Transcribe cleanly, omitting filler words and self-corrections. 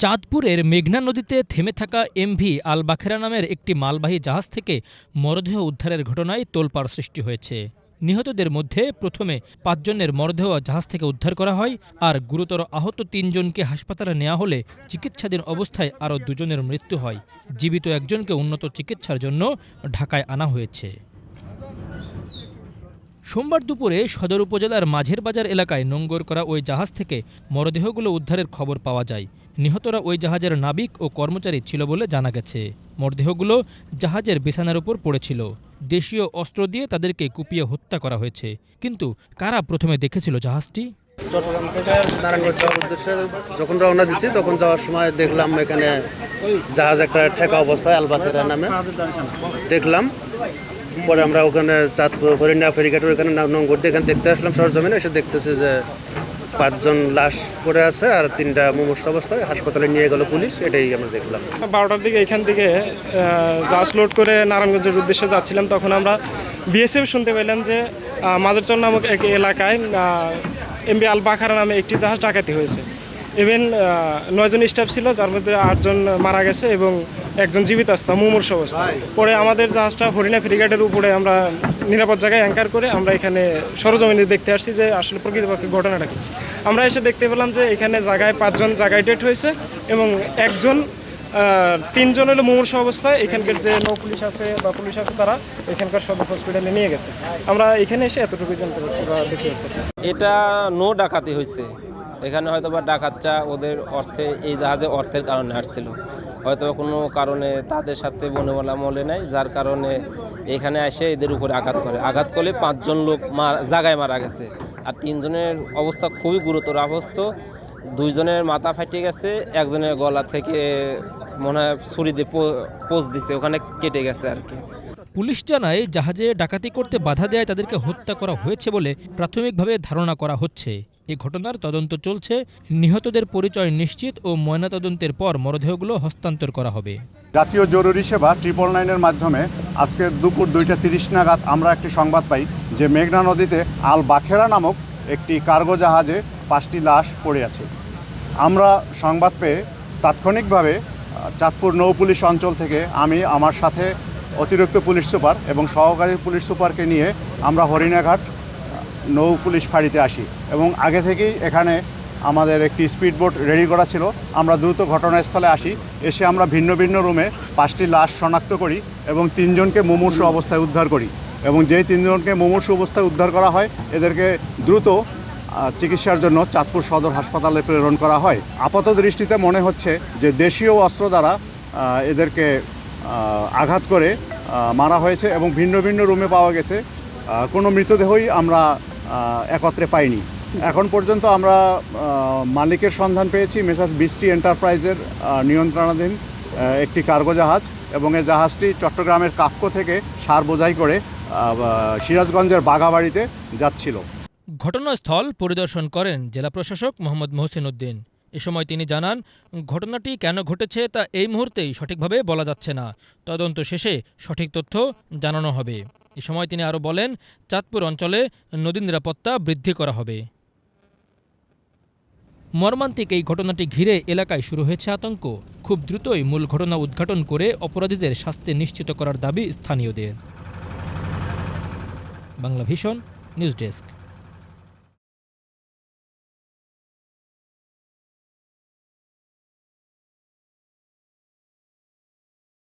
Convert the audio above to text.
চাঁদপুরের মেঘনা নদীতে থেমে থাকা এমভি আল বাখেরা নামের একটি মালবাহী জাহাজ থেকে মরদেহ উদ্ধারের ঘটনায় তোলপাড় সৃষ্টি হয়েছে। নিহতদের মধ্যে প্রথমে ৫ জনের মরদেহ জাহাজ থেকে উদ্ধার করা হয়, আর গুরুতর আহত ৩ জনকে হাসপাতালে নেওয়া হলে চিকিৎসাধীন অবস্থায় আরও ২ জনের মৃত্যু হয়। জীবিত একজনকে উন্নত চিকিৎসার জন্য ঢাকায় আনা হয়েছে। সোমবার দুপুরে সদর উপজেলার মাঝের বাজার এলাকায় নোঙ্গর করা ওই জাহাজ থেকে মরদেহগুলো উদ্ধারের খবর পাওয়া যায়। নিহতরা ওই জাহাজের নাবিক ও কর্মচারী ছিল বলে জানা গেছে। মরদেহগুলো জাহাজের বিছানার উপর পড়েছিল। দেশীয় অস্ত্র দিয়ে তাদেরকে কুপিয়ে হত্যা করা হয়েছে। কিন্তু কারা প্রথমে দেখেছিল জাহাজটি? চট্টগ্রাম থেকে নারায়ণগঞ্জ যাওয়ার উদ্দেশ্যে যখন রওনা দিছি তখন যাওয়ার সময় দেখলাম এখানে জাহাজ একটা ঠেকা অবস্থায় আল বাখেরা নামে দেখলাম। পরে আমরা ওখানে চাঁদপুর হরিণা ফেরিঘাটের ওখানে নোঙ্গর দিয়ে এখানে দেখতে আসলাম সরজমিনে। এসে দেখতেছি যে ৫ জন লাশ পড়ে আছে আর ৩টা মুমূর্ষু অবস্থায় হাসপাতালে নিয়ে গেল পুলিশ। এটাই আমরা দেখলাম। ১২টার দিকে এখান থেকে জাহাজ লোড করে নারায়ণগঞ্জের উদ্দেশ্যে যাচ্ছিলাম। তখন আমরা বিএসএফ শুনতে পেলাম যে মাঝেরচর নামক এক এলাকায় এমভি আল বাখেরা নামে একটি জাহাজ ডাকাতি হয়েছে। ইভেন ৯ জন স্টাফ ছিল, যার মধ্যে ৮ জন মারা গেছে এবং একজন জীবিত আছে মুমূর্ষু অবস্থা। পরে আমাদের জাহাজটা হরিণা ফেরিঘাটের উপরে আমরা নিরাপদ জায়গায় অ্যাঙ্কার করে আমরা এখানে সরজমিনে দেখতে আসছি যে আসলে প্রকৃতপক্ষে ঘটনাটা কি। আমরা এসে দেখতে পেলাম যে এখানে জায়গায় ৫ জন জায়গায় ডেট হয়েছে এবং ৩ জন হলো মুমূর্ষু অবস্থায়। এখানকার যে নৌ পুলিশ আছে বা পুলিশ আছে তারা এখানকার সদর হসপিটালে নিয়ে গেছে। আমরা এখানে এসে এতটুকু জানতে পারছি বা দেখতে পাচ্ছি। এটা নৌ ডাকাতি হয়েছে। এখানে হয়তো বা ডাকাতরা ওদের অর্থে এই জাহাজে অর্থের কারণে আসছিল, হয়তো কোনো কারণে তাদের সাথে বনেমালা মলে নেয়, যার কারণে এখানে এসে এদের উপরে আঘাত করলে ৫ জন লোক জায়গায় মারা গেছে। আর ৩ জনের অবস্থা খুবই গুরুতর অবস্থা। 2 জনের মাথা ফাটিয়ে গেছে, একজনের গলা থেকে মনে হয় ছুরি দিয়ে পোঁচ দিছে, ওখানে কেটে গেছে আর কি। পুলিশ জানায় জাহাজে ডাকাতি করতে বাধা দেয় তাদেরকে হত্যা করা হয়েছে বলে প্রাথমিকভাবে ধারণা করা হচ্ছে। এই ঘটনার তদন্ত চলছে। নিহতদের পরিচয় নিশ্চিত ও ময়নাতদন্তের পর মরদেহগুলো হস্তান্তর করা হবে। জাতীয় জরুরি সেবা 999-এর মাধ্যমে আজকে দুপুর 2:30 নাগাদ আমরা একটি সংবাদ পাই যে মেঘনা নদীতে আল বাখেরা নামক একটি কার্গো জাহাজে 5টি লাশ পড়ে আছে। আমরা সংবাদ পেয়ে তাৎক্ষণিকভাবে চাঁদপুর নৌ পুলিশ অঞ্চল থেকে আমি আমার সাথে অতিরিক্ত পুলিশ সুপার এবং সহকারী পুলিশ সুপারকে নিয়ে আমরা হরিণাঘাট নৌ পুলিশ ফাঁড়িতে আসি এবং আগে থেকেই এখানে আমাদের একটি স্পিড বোট রেডি করা ছিল। আমরা দ্রুত ঘটনাস্থলে আসি। এসে আমরা ভিন্ন ভিন্ন রুমে 5টি লাশ শনাক্ত করি এবং 3 জনকে মুমূর্ষু অবস্থায় উদ্ধার করি এবং যেই 3 জনকে মুমূর্ষু অবস্থায় উদ্ধার করা হয় এদেরকে দ্রুত চিকিৎসার জন্য চাঁদপুর সদর হাসপাতালে প্রেরণ করা হয়। আপাত দৃষ্টিতে মনে হচ্ছে যে দেশীয় অস্ত্র দ্বারা এদেরকে আঘাত করে মারা হয়েছে এবং ভিন্ন ভিন্ন রুমে পাওয়া গেছে। কোনো মৃতদেহই আমরা একত্রে পাইনি। এখন পর্যন্ত আমরা মালিকের সন্ধান পেয়েছি মেসার্স বৃষ্টি এন্টারপ্রাইজের নিয়ন্ত্রণাধীন একটি কার্গো জাহাজ এবং এই জাহাজটি চট্টগ্রামের কাক্কো থেকে সার বোঝাই করে সিরাজগঞ্জের বাঘাবাড়িতে যাচ্ছিল। ঘটনাস্থল পরিদর্শন করেন জেলা প্রশাসক মোহাম্মদ মহসিন উদ্দিন। এ সময় তিনি জানান, ঘটনাটি কেন ঘটেছে তা এই মুহূর্তেই সঠিকভাবে বলা যাচ্ছে না। তদন্ত শেষে সঠিক তথ্য জানানো হবে। এ সময় তিনি আরও বলেন, চাঁদপুর অঞ্চলে নদী নিরাপত্তা বৃদ্ধি করা হবে। মর্মান্তিক এই ঘটনাটি ঘিরে এলাকায় শুরু হয়েছে আতঙ্ক। খুব দ্রুতই মূল ঘটনা উদ্ঘাটন করে অপরাধীদের শাস্তি নিশ্চিত করার দাবি স্থানীয়দের। Bangla vision news desk.